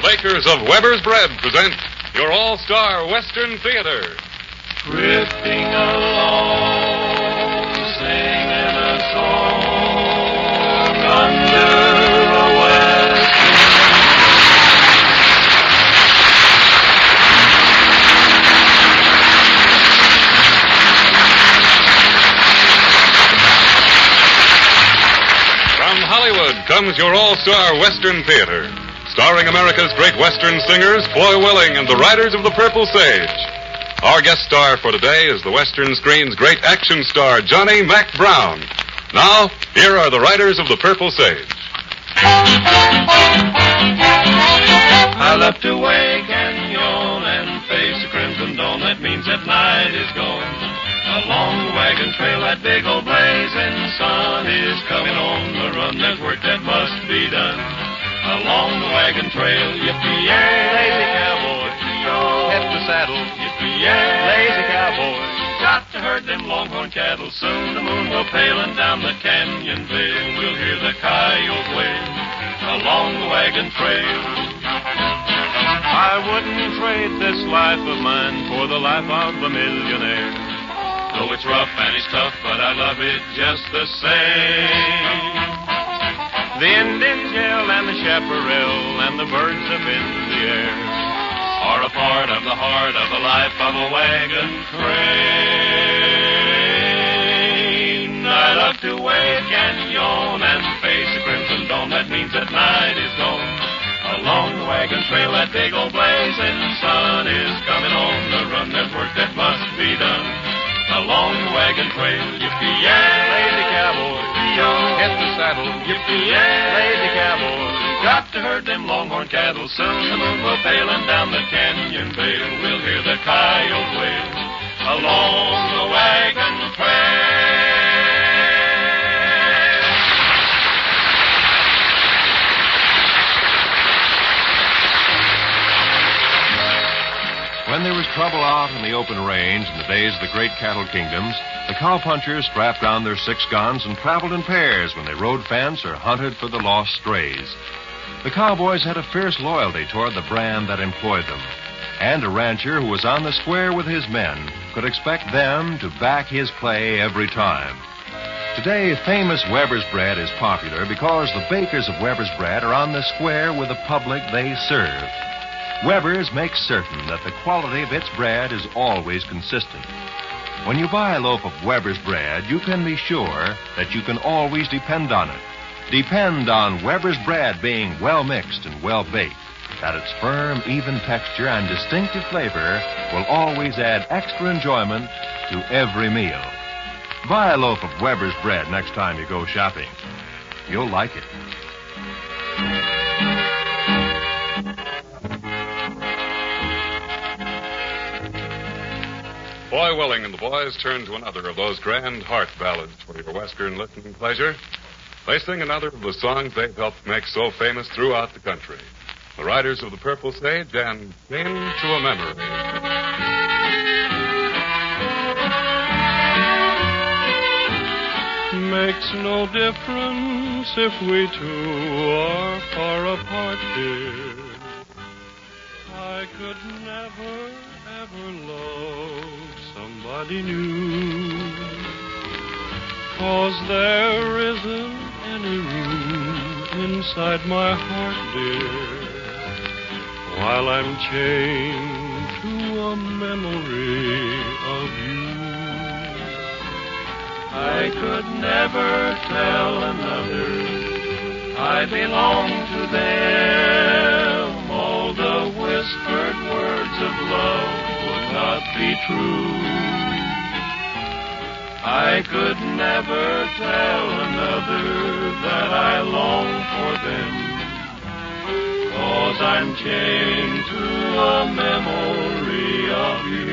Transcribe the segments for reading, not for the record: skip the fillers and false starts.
makers of Weber's Bread present your all-star Western Theater. Drifting along, singing a song under a western. From Hollywood comes your all-star Western Theater, starring America's great Western singers, Foy Willing and the Riders of the Purple Sage. Our guest star for today is the Western screen's great action star, Johnny Mac Brown. Now, here are the Riders of the Purple Sage. I love to wake and yawn and face the crimson dawn. That means that night is gone. Along the wagon trail, that big old blazing sun is coming on the run. There's work that must be done. Along the wagon trail, yippee-yay, lazy cowboy. Hit the saddle, yippee-yay, lazy cowboy. Got to herd them longhorn cattle. Soon the moon will pale and down the canyon vale we'll hear the coyote wail along the wagon trail. I wouldn't trade this life of mine for the life of a millionaire. Though it's rough and it's tough, but I love it just the same. The Indian yell and the chaparral and the birds up in the air are a part of the heart of the life of a wagon train. I love to wake and yawn and face the crimson dawn. That means that night is gone. Along the wagon trail, that big old blazing sun is coming on the run. There's work that must be done. Along the wagon trail, yippee-yay, lazy cowboy. Hit the saddle, yippee-yay, lazy cowboy. Got to herd them longhorn cattle. Soon the moon will pale and down the canyon vale we'll hear the coyote wail along the wagon trail. When there was trouble out in the open range in the days of the great cattle kingdoms, the cowpunchers strapped on their 6 guns and traveled in pairs when they rode fence or hunted for the lost strays. The cowboys had a fierce loyalty toward the brand that employed them, and a rancher who was on the square with his men could expect them to back his play every time. Today, famous Weber's Bread is popular because the bakers of Weber's Bread are on the square with the public they serve. Weber's makes certain that the quality of its bread is always consistent. When you buy a loaf of Weber's Bread, you can be sure that you can always depend on it. Depend on Weber's Bread being well mixed and well baked, that its firm, even texture and distinctive flavor will always add extra enjoyment to every meal. Buy a loaf of Weber's Bread next time you go shopping. You'll like it. Foy Willing and the boys turn to another of those grand heart ballads for your Western listening pleasure. They sing another of the songs they've helped make so famous throughout the country. The Riders of the Purple Sage and Chain to a Memory. Makes no difference if we two are far apart, dear. I could never, ever love somebody new, 'cause there isn't any room inside my heart, dear, while I'm chained to a memory of you. I could never tell another I belong to them. All the whispered words of love would not be true. I could never tell another that I long for them, 'cause I'm chained to a memory of you.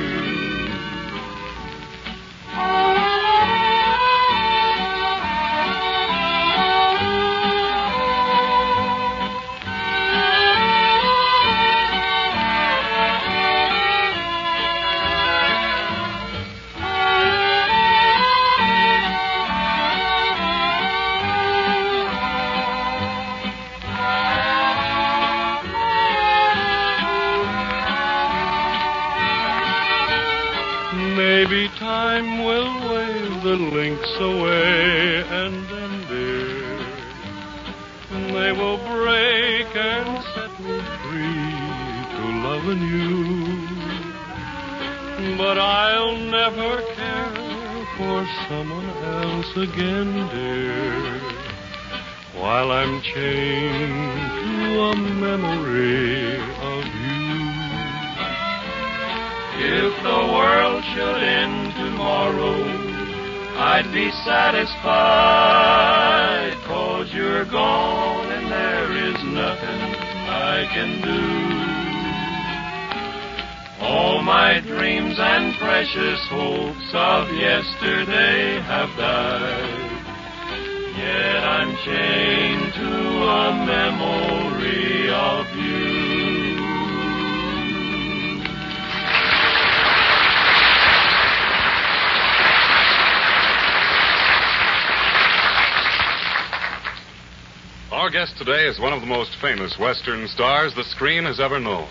Maybe time will wave the links away, and then, dear, they will break and set me free to loving you. But I'll never care for someone else again, dear, while I'm chained to a memory of you. If the world should end tomorrow, I'd be satisfied, 'cause you're gone and there is nothing I can do. All my dreams and precious hopes of yesterday have died, yet I'm chained to a memory of you. Our guest today is one of the most famous Western stars the screen has ever known.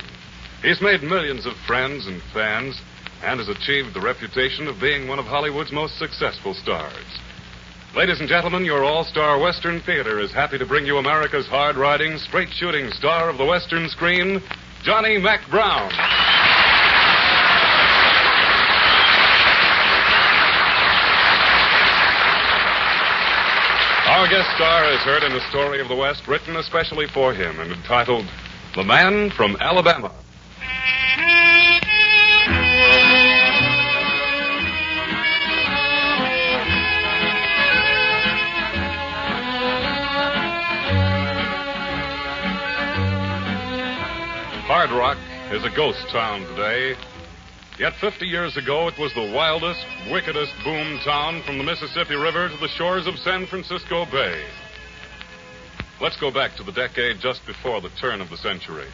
He's made millions of friends and fans and has achieved the reputation of being one of Hollywood's most successful stars. Ladies and gentlemen, your all-star Western theater is happy to bring you America's hard-riding, straight-shooting star of the Western screen, Johnny Mac Brown. Our guest star has heard in a story of the West written especially for him and entitled The Man from Alabama. Hard Rock is a ghost town today. Yet 50 years ago, it was the wildest, wickedest boom town from the Mississippi River to the shores of San Francisco Bay. Let's go back to the decade just before the turn of the century.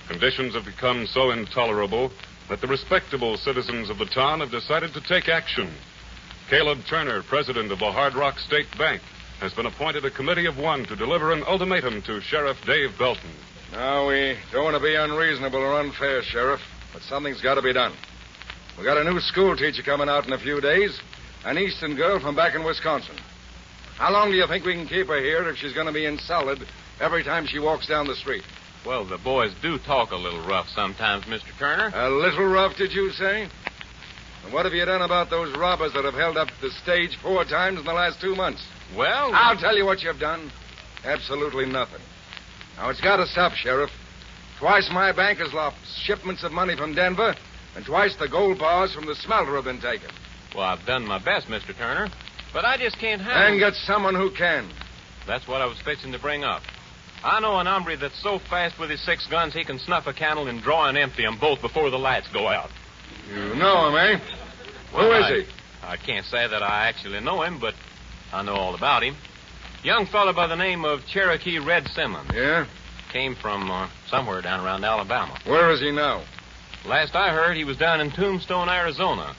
Conditions have become so intolerable that the respectable citizens of the town have decided to take action. Caleb Turner, president of the Hard Rock State Bank, has been appointed a committee of one to deliver an ultimatum to Sheriff Dave Belton. Now, we don't want to be unreasonable or unfair, Sheriff, but something's got to be done. We got a new school teacher coming out in a few days, an Eastern girl from back in Wisconsin. How long do you think we can keep her here if she's going to be insulted every time she walks down the street? Well, the boys do talk a little rough sometimes, Mr. Turner. A little rough, did you say? And what have you done about those robbers that have held up the stage 4 times in the last 2 months? Well, I'll tell you what you've done. Absolutely nothing. Now, it's got to stop, Sheriff. Twice my bank has lost shipments of money from Denver, and twice the gold bars from the smelter have been taken. well, I've done my best, Mr. Turner, but I just can't handle And get someone who can. That's what I was fixing to bring up. I know an hombre that's so fast with his 6 guns he can snuff a candle and draw and empty them both before the lights go out. You know him, eh? Well, Who is he? I can't say that I actually know him, but I know all about him. Young fellow by the name of Cherokee Red Simmons. Yeah? Came from somewhere down around Alabama. Where is he now? Last I heard, he was down in Tombstone, Arizona.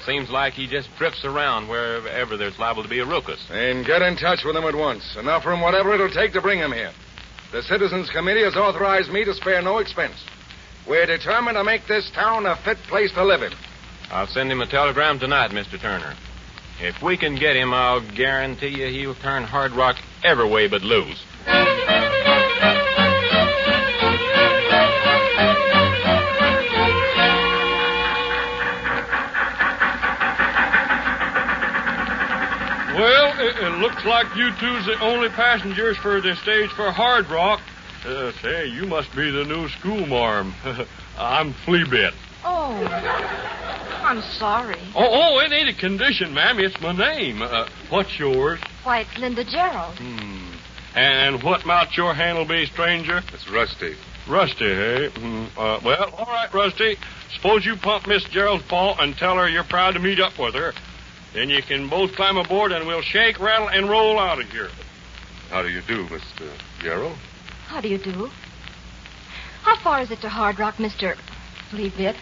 Seems like he just drifts around wherever there's liable to be a ruckus. Then get in touch with him at once and offer him whatever it'll take to bring him here. The Citizens Committee has authorized me to spare no expense. We're determined to make this town a fit place to live in. I'll send him a telegram tonight, Mr. Turner. If we can get him, I'll guarantee you he'll turn Hard Rock every way but lose. Well, it looks like you two's the only passengers for the stage for Hard Rock. Say, you must be the new schoolmarm. I'm Fleabit. Oh, I'm sorry. Oh, it ain't a condition, ma'am. It's my name. What's yours? Why, it's Linda Gerald. And what might your handle be, stranger? It's Rusty. Rusty, hey? Well, all right, Rusty. Suppose you pump Miss Gerald's paw and tell her you're proud to meet up with her. Then you can both climb aboard and we'll shake, rattle, and roll out of here. How do you do, Mr. Gerald? How do you do? How far is it to Hard Rock, Mr. Fleabit?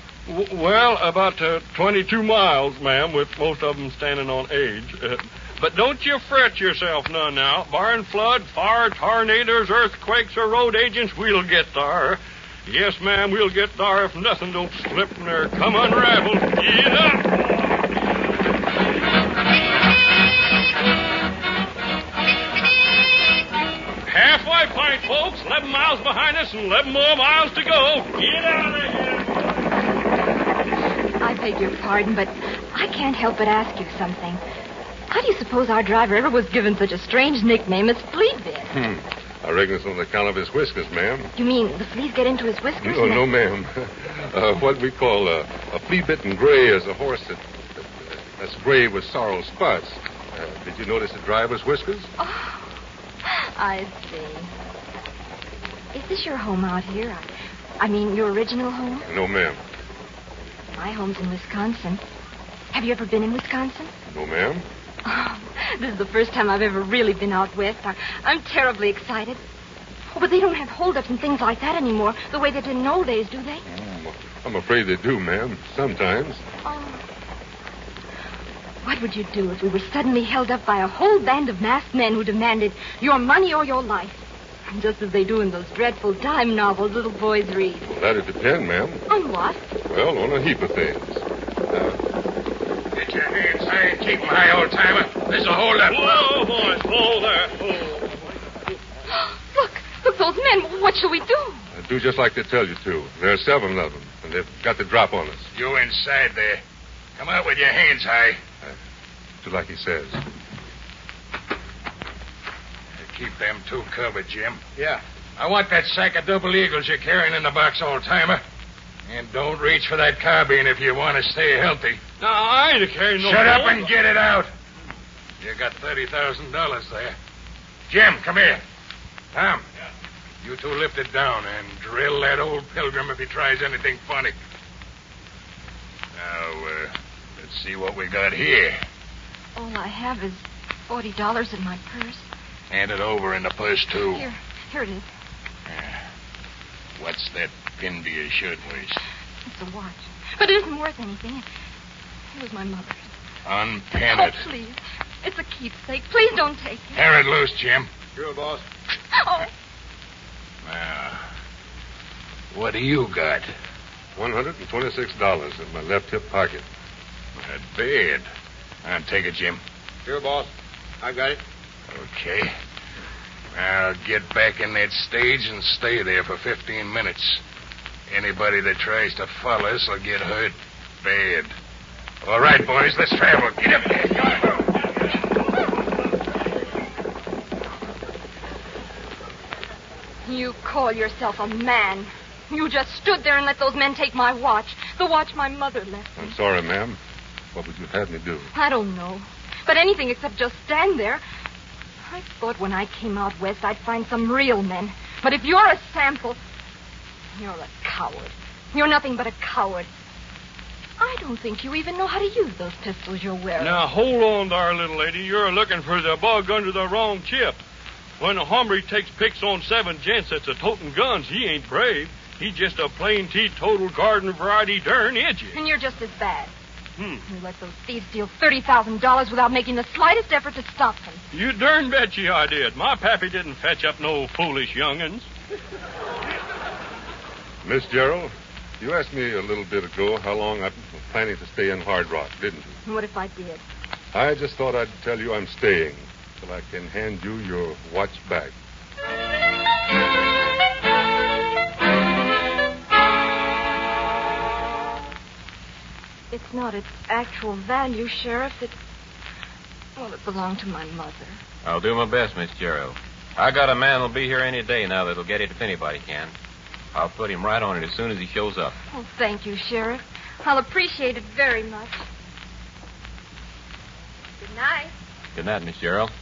Well, about 22 miles, ma'am, with most of them standing on age. But don't you fret yourself none now. Barring flood, fire, tornadoes, earthquakes, or road agents, we'll get there. Yes, ma'am, we'll get there if nothing don't slip from there. Come unraveled. Yeah. that point, folks. 11 miles behind us and 11 more miles to go. Get out of here. I beg your pardon, but I can't help but ask you something. How do you suppose our driver ever was given such a strange nickname as Fleabit? I reckon it's on account of his whiskers, ma'am. You mean the fleas get into his whiskers? No, ma'am. What we call a flea-bitten gray is a horse that's gray with sorrel spots. Did you notice the driver's whiskers? Oh, I see. Is this your home out here? I mean, your original home? No, ma'am. My home's in Wisconsin. Have you ever been in Wisconsin? No, ma'am. Oh, this is the first time I've ever really been out west. I'm terribly excited. Oh, but they don't have holdups and things like that anymore, the way they did in old days, do they? I'm afraid they do, ma'am. Sometimes. Oh. What would you do if we were suddenly held up by a whole band of masked men who demanded your money or your life? Just as they do in those dreadful dime novels little boys read. Well, that'd depend, ma'am. On what? Well, on a heap of things. Get your hands high and keep them high, old-timer. There's a hold-up. Whoa, boys. Whoa there. Look, those men. What shall we do? Do just like they tell you to. There are 7 of them, and they've got the drop on us. You inside there. Come out with your hands high. Do like he says. Keep them 2 covered, Jim. Yeah. I want that sack of double eagles you're carrying in the box, old-timer. And don't reach for that carbine if you want to stay healthy. No, I ain't carrying no... Shut up and get it out. You got $30,000 there. Jim, come here. Tom, you 2 lift it down and drill that old pilgrim if he tries anything funny. Now, let's see what we got here. All I have is $40 in my purse. Hand it over in the purse, too. Here it is. What's that pinned to your shirtwaist? It's a watch. But it isn't worth anything. It was my mother's. Unpin it. Oh, please. It's a keepsake. Please don't take it. Tear it loose, Jim. Sure, boss. Oh. Now, what do you got? $126 in my left hip pocket. Not bad. I'll take it, Jim. Sure, boss. I got it. Okay. Now, get back in that stage and stay there for 15 minutes. Anybody that tries to follow us will get hurt bad. All right, boys, let's travel. Get up there. You call yourself a man. You just stood there and let those men take my watch. The watch my mother left me. I'm sorry, ma'am. What would you have me do? I don't know. But anything except just stand there. I thought when I came out west I'd find some real men. But if you're a sample, you're a coward. You're nothing but a coward. I don't think you even know how to use those pistols you're wearing. Now, hold on there, little lady. You're looking for the bug under the wrong chip. When a hombre takes pics on 7 gents that's a-toting guns, he ain't brave. He's just a plain teetotal garden variety darn idiot. And you're just as bad. You let those thieves steal $30,000 without making the slightest effort to stop them. You darn bet you I did. My pappy didn't fetch up no foolish young'uns. Miss Gerald, you asked me a little bit ago how long I'm planning to stay in Hard Rock, didn't you? What if I did? I just thought I'd tell you I'm staying till I can hand you your watch back. It's not its actual value, Sheriff. It belonged to my mother. I'll do my best, Miss Gerald. I got a man who'll be here any day now that'll get it if anybody can. I'll put him right on it as soon as he shows up. Oh, thank you, Sheriff. I'll appreciate it very much. Good night. Good night, Miss Gerald.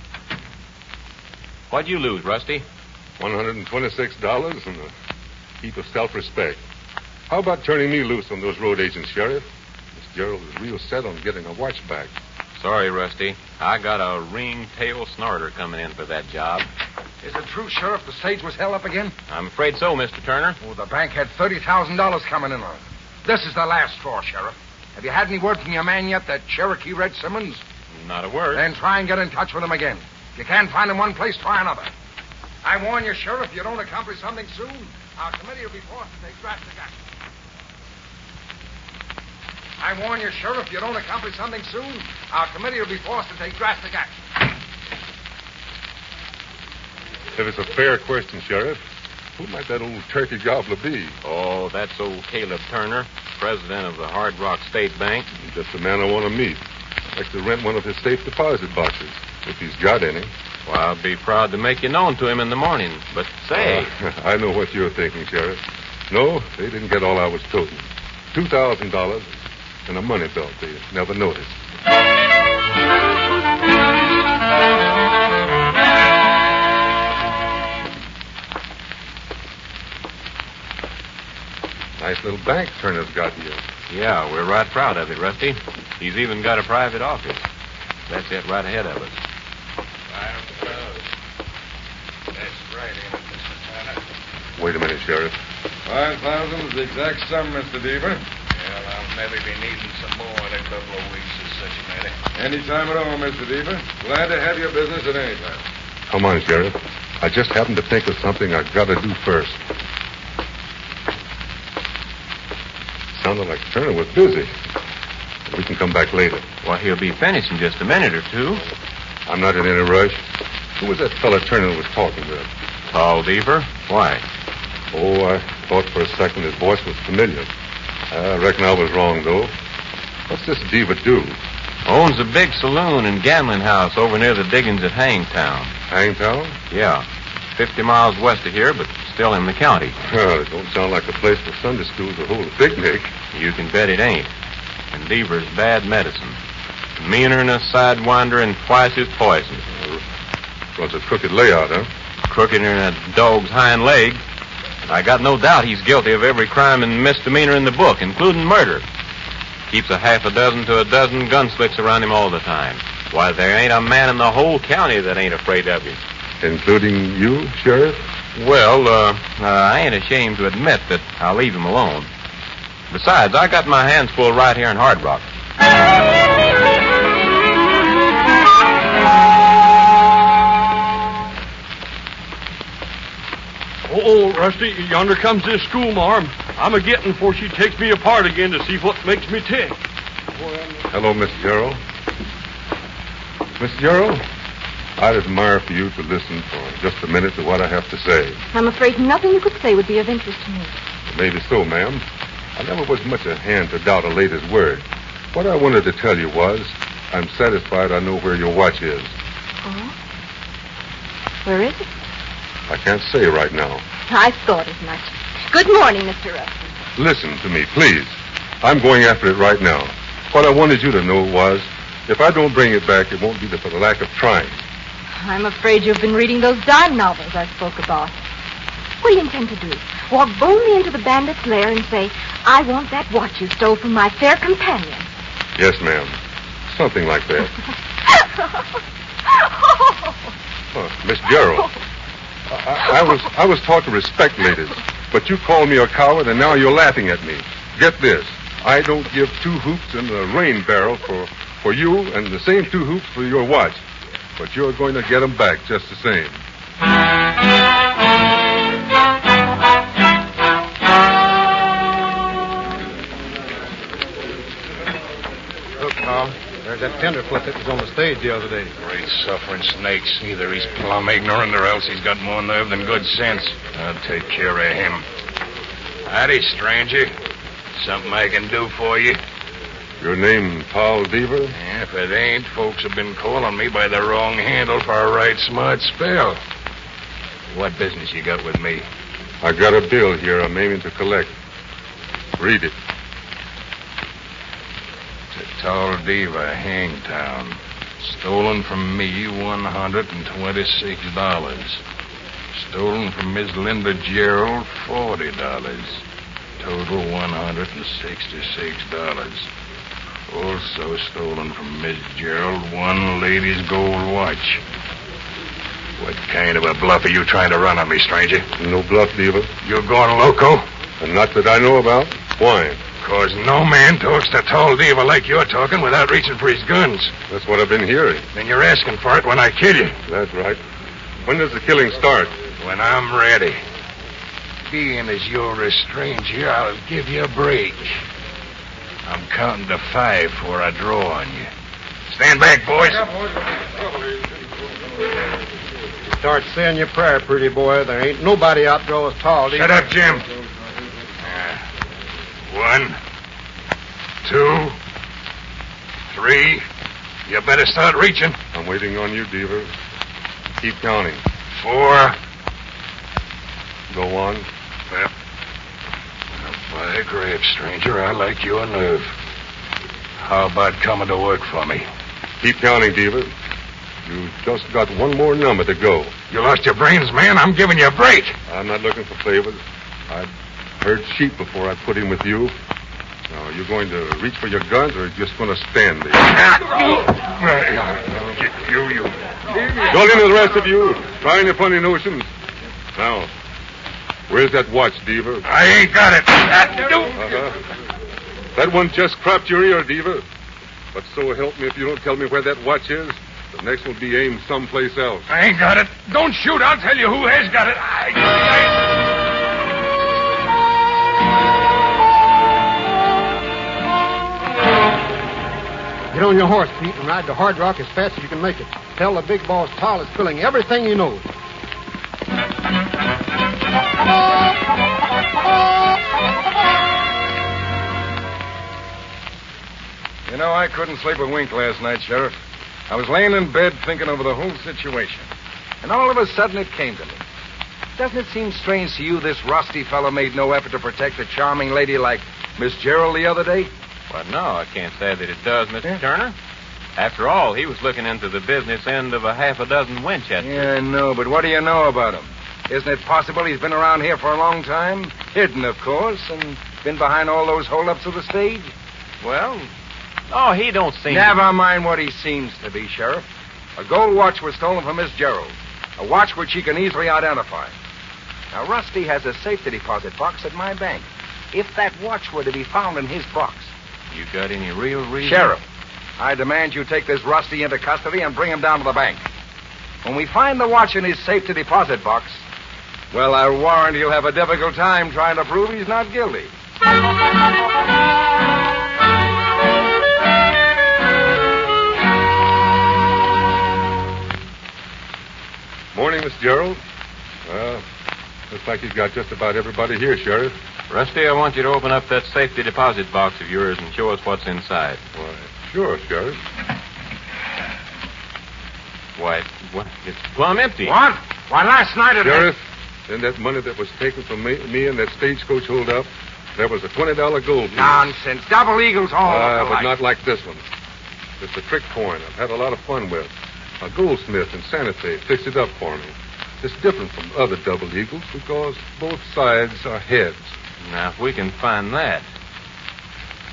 What'd you lose, Rusty? $126 and a heap of self-respect. How about turning me loose on those road agents, Sheriff? Miss Gerald is real set on getting a watch back. Sorry, Rusty. I got a ring-tail snorter coming in for that job. Is it true, Sheriff, the stage was held up again? I'm afraid so, Mr. Turner. Oh, the bank had $30,000 coming in on it. This is the last straw, Sheriff. Have you had any word from your man yet, that Cherokee Red Simmons? Not a word. Then try and get in touch with him again. If you can't find him one place, try another. I warn you, Sheriff, if you don't accomplish something soon, our committee will be forced to take drastic action. I warn you, Sheriff, if you don't accomplish something soon, our committee will be forced to take drastic action. If it's a fair question, Sheriff, who might that old turkey gobbler be? Oh, that's old Caleb Turner, president of the Hard Rock State Bank. Just the man I want to meet. I'd like to rent one of his safe deposit boxes, if he's got any. Well, I'll be proud to make you known to him in the morning. But say... I know what you're thinking, Sheriff. No, they didn't get all I was toting. $2,000 and a money belt they never noticed. Nice little bank Turner's got here. Yeah, we're right proud of it, Rusty. He's even got a private office. That's it right ahead of us. That's right, ain't it, Mr. Turner? Wait a minute, Sheriff. 5,000 is the exact sum, Mr. Deaver. Well, I'll maybe be needing some more in a couple of weeks as such a matter. Any time at all, Mr. Deaver. Glad to have your business at any time. Come on, Sheriff. I just happened to think of something I've got to do first. Sounded like Turner was busy. We can come back later. Well, he'll be finished in just a minute or two. I'm not in any rush. Who was that fella Turner was talking with? Tall Deaver? Why? Oh, I thought for a second his voice was familiar. I reckon I was wrong, though. What's this Deaver do? Owns a big saloon and gambling house over near the diggings at Hangtown. Hangtown? Yeah. 50 miles west of here, but still in the county. Well, it don't sound like a place for Sunday school to hold a picnic. You can bet it ain't. And Deaver's bad medicine. Meaner than a sidewinder and twice his poison. Was a crooked layout, huh? Crookeder than a dog's hind leg. I got no doubt he's guilty of every crime and misdemeanor in the book, including murder. Keeps a half a dozen to a dozen gunslicks around him all the time. Why, there ain't a man in the whole county that ain't afraid of him. Including you, Sheriff? Well, I ain't ashamed to admit that I'll leave him alone. Besides, I got my hands full right here in Hard Rock. Oh, Rusty, yonder comes this schoolmarm. I'm a-getting before she takes me apart again to see what makes me tick. Hello, Miss Gerald. Miss Gerald, I'd admire for you to listen for just a minute to what I have to say. I'm afraid nothing you could say would be of interest to me. Maybe so, ma'am. I never was much a hand to doubt a lady's word. What I wanted to tell you was, I'm satisfied I know where your watch is. Oh? Where is it? I can't say right now. I thought as much. Good morning, Mr. Rusty. Listen to me, please. I'm going after it right now. What I wanted you to know was, if I don't bring it back, it won't be for the lack of trying. I'm afraid you've been reading those dime novels I spoke about. What do you intend to do? Walk boldly into the bandit's lair and say, I want that watch you stole from my fair companion. Yes, ma'am. Something like that. Miss Gerald, I was taught to respect ladies, but you called me a coward, and now you're laughing at me. Get this. I don't give 2 hoops in a rain barrel for you and the same 2 hoops for your watch. But you're going to get them back just the same. Look, Carl. There's that tenderfoot that was on the stage the other day. Great suffering snakes. Either he's plumb ignorant or else he's got more nerve than good sense. I'll take care of him. Howdy, stranger. Something I can do for you? Your name, Paul Deaver? Yeah, if it ain't, folks have been calling me by the wrong handle for a right smart spell. What business you got with me? I got a bill here I'm aiming to collect. Read it. It's a Tall Deaver, Hangtown. Stolen from me $126. Stolen from Miss Linda Gerald, $40. Total $166. Also stolen from Miss Gerald, 1 lady's gold watch. What kind of a bluff are you trying to run on me, stranger? No bluff, Deaver. You going loco? And not that I know about. Why? 'Cause no man talks to Tall Deaver like you're talking without reaching for his guns. That's what I've been hearing. Then you're asking for it when I kill you. That's right. When does the killing start? When I'm ready. Being as you're a stranger, I'll give you a break. I'm counting to 5 before I draw on you. Stand back, boys. Start saying your prayer, pretty boy. There ain't nobody outdraws tall. Shut up, Jim. 1, 2, 3. You better start reaching. I'm waiting on you, Deaver. Keep counting. 4. Go on. Yep. By grave, stranger, I like your nerve. How about coming to work for me? Keep counting, Deaver. You've just got one more number to go. You lost your brains, man. I'm giving you a break. I'm not looking for favors. I've heard sheep before I put in with you. Now, you're going to reach for your guns or just going to stand there? You. Don't in the rest of you. Trying your funny notions. Now, where's that watch, Deaver? I ain't got it. That one just crapped your ear, Deaver. But so help me if you don't tell me where that watch is. The next will be aimed someplace else. I ain't got it. Don't shoot. I'll tell you who has got it. Get on your horse, Pete, and ride to Hard Rock as fast as you can make it. Tell the big boss Tall is spilling everything he knows. You know, I couldn't sleep a wink last night, Sheriff. I was laying in bed thinking over the whole situation. And all of a sudden it came to me. Doesn't it seem strange to you this rusty fellow made no effort to protect a charming lady like Miss Gerald the other day? Well, no, I can't say that it does, Mr. Turner. After all, he was looking into the business end of a half a dozen Winchesters. Yeah, I know, but what do you know about him? Isn't it possible he's been around here for a long time? Hidden, of course, and been behind all those holdups of the stage? Well, oh, he don't seem... Never mind what he seems to be, Sheriff. A gold watch was stolen from Miss Gerald. A watch which he can easily identify. Now, Rusty has a safety deposit box at my bank. If that watch were to be found in his box... You got any real reason? Sheriff, I demand you take this Rusty into custody and bring him down to the bank. When we find the watch in his safety deposit box, well, I warrant he'll have a difficult time trying to prove he's not guilty. Morning, Miss Gerald. Well, looks like you've got just about everybody here, Sheriff. Rusty, I want you to open up that safety deposit box of yours and show us what's inside. Why, sure, Sheriff. Why, what? It's plumb empty. What? Why, last night it... Sheriff, in that money that was taken from me and that stagecoach holdup, there was a $20 gold piece. Nonsense. Double eagles all but not like this one. It's a trick coin I've had a lot of fun with. A goldsmith in Santa Fe fixed it up for me. It's different from other double eagles because both sides are heads. Now, if we can find that...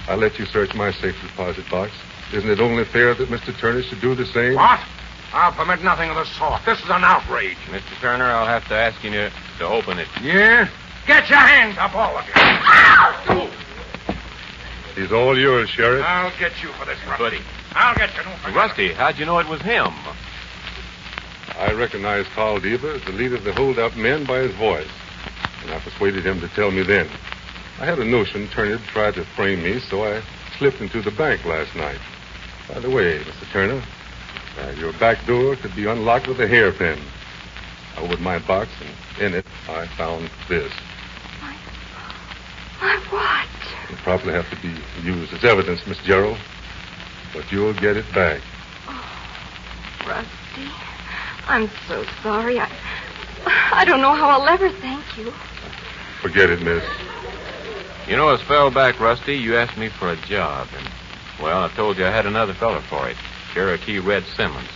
I'll let you search my safe deposit box. Isn't it only fair that Mr. Turner should do the same? What? I'll permit nothing of the sort. This is an outrage. Mr. Turner, I'll have to ask you to open it. Yeah? Get your hands up, all of you. He's all yours, Sheriff. I'll get you for this, Rusty. Buddy. I'll get you. Don't forget Rusty, how'd you know it was him? I recognized Carl Deaver as the leader of the hold-up men by his voice, and I persuaded him to tell me then. I had a notion Turner tried to frame me, so I slipped into the bank last night. By the way, Mr. Turner, your back door could be unlocked with a hairpin. I opened my box, and in it, I found this. My what? It'll probably have to be used as evidence, Miss Gerald, but you'll get it back. Oh, Rusty, I'm so sorry. I don't know how I'll ever thank you. Forget it, miss. You know, a spell back, Rusty, you asked me for a job, and, well, I told you I had another fella for it, Cherokee Red Simmons.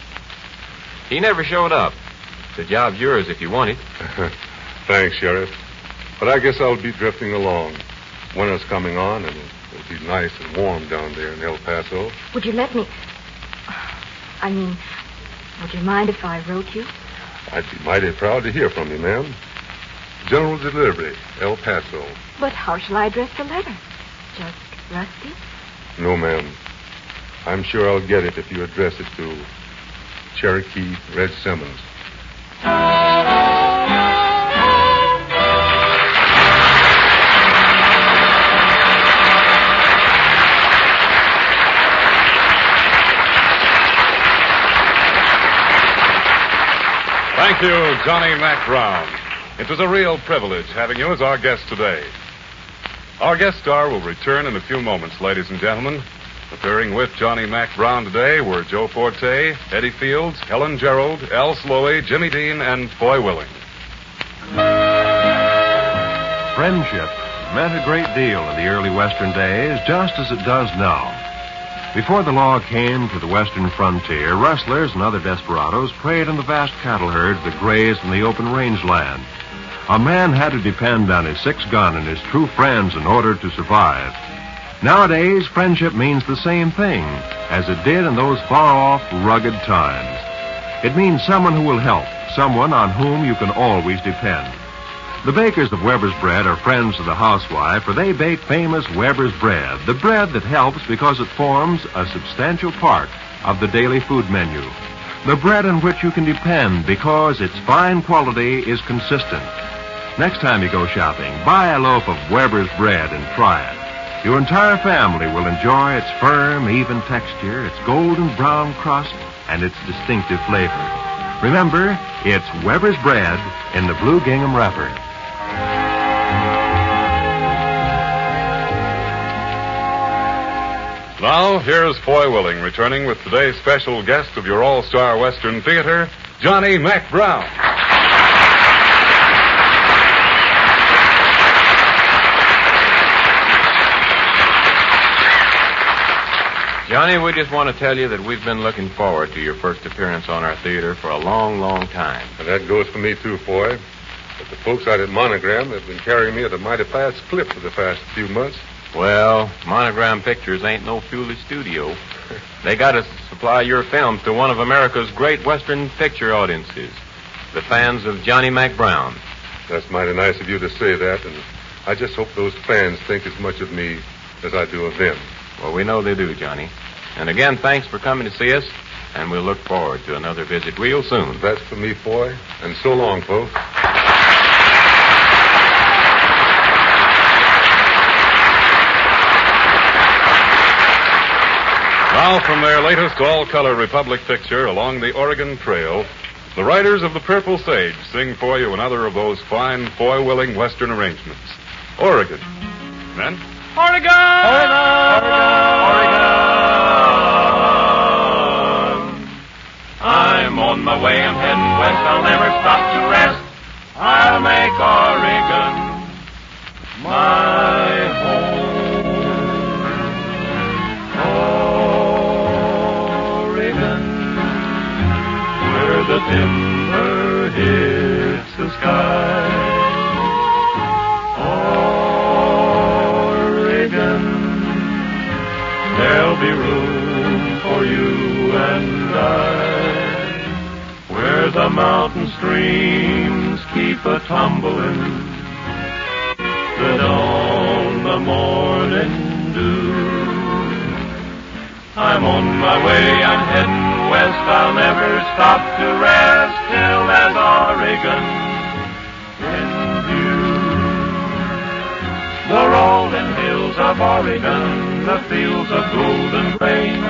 He never showed up. The job's yours if you want it. Thanks, Sheriff. But I guess I'll be drifting along. Winter's coming on, and it'll be nice and warm down there in El Paso. Would you let me... I mean, would you mind if I wrote you? I'd be mighty proud to hear from you, ma'am. General Delivery, El Paso. But how shall I address the letter? Just Rusty? No, ma'am. I'm sure I'll get it if you address it to Cherokee Red Simmons. Thank you, Johnny Mac Brown. It was a real privilege having you as our guest today. Our guest star will return in a few moments, ladies and gentlemen. Appearing with Johnny Mac Brown today were Joe Forte, Eddie Fields, Helen Gerald, Al Sloey, Jimmy Dean, and Foy Willing. Friendship meant a great deal in the early Western days, just as it does now. Before the law came to the western frontier, rustlers and other desperados preyed on the vast cattle herds that grazed in the open rangeland. A man had to depend on his 6-gun and his true friends in order to survive. Nowadays, friendship means the same thing as it did in those far-off, rugged times. It means someone who will help, someone on whom you can always depend. The bakers of Weber's Bread are friends of the housewife, for they bake famous Weber's Bread, the bread that helps because it forms a substantial part of the daily food menu. The bread on which you can depend because its fine quality is consistent. Next time you go shopping, buy a loaf of Weber's Bread and try it. Your entire family will enjoy its firm, even texture, its golden brown crust, and its distinctive flavor. Remember, it's Weber's Bread in the blue gingham wrapper. Now, here's Foy Willing returning with today's special guest of your all-star Western Theater, Johnny Mac Brown. Johnny, we just want to tell you that we've been looking forward to your first appearance on our theater for a long, long time. And that goes for me, too, Foy. But the folks out at Monogram have been carrying me at a mighty fast clip for the past few months. Well, Monogram Pictures ain't no foolish studio. They got to supply your films to one of America's great Western picture audiences, the fans of Johnny Mac Brown. That's mighty nice of you to say that, and I just hope those fans think as much of me as I do of them. Well, we know they do, Johnny. And again, thanks for coming to see us, and we'll look forward to another visit real soon. That's for me, Foy, and so long, folks. Now, from their latest all-color Republic picture, Along the Oregon Trail, the writers of The Purple Sage sing for you another of those fine Foy Willing Western arrangements. Oregon. Men? Oregon! Oregon! I'm on my way, I'm heading west, I'll never stop to rest. I'll make Oregon my home. Oregon, where the timber hits the sky. There'll be room for you and I, where the mountain streams keep a-tumbling, that on the morning dew. I'm on my way, I'm heading west, I'll never stop to rest till there's Oregon in view. The rolling hills of Oregon, the fields of golden grain,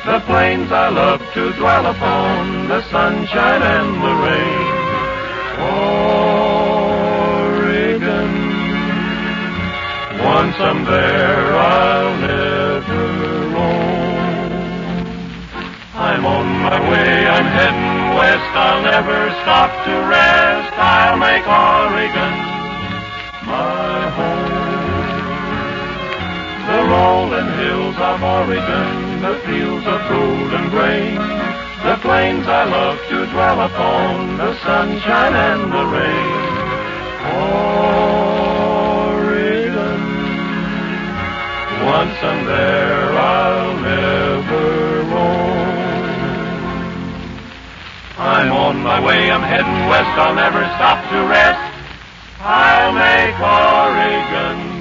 the plains I love to dwell upon, the sunshine and the rain. Oregon, once I'm there, I'll never roam. I'm on my way, I'm heading west, I'll never stop to rest, I'll make Oregon my home. The rolling hills of Oregon, the fields of golden grain, the plains I love to dwell upon, the sunshine and the rain. Oregon, once I'm there, I'll never roam. I'm on my way, I'm heading west, I'll never stop to rest. I'll make Oregon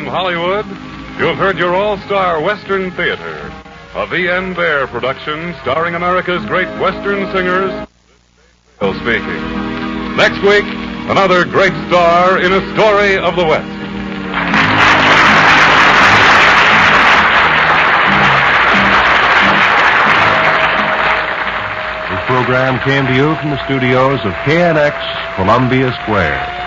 From Hollywood, you have heard your all-star Western Theater, a V.M. Bear production starring America's great Western singers. Speaking. Next week, another great star in a story of the West. This program came to you from the studios of KNX, Columbia Square.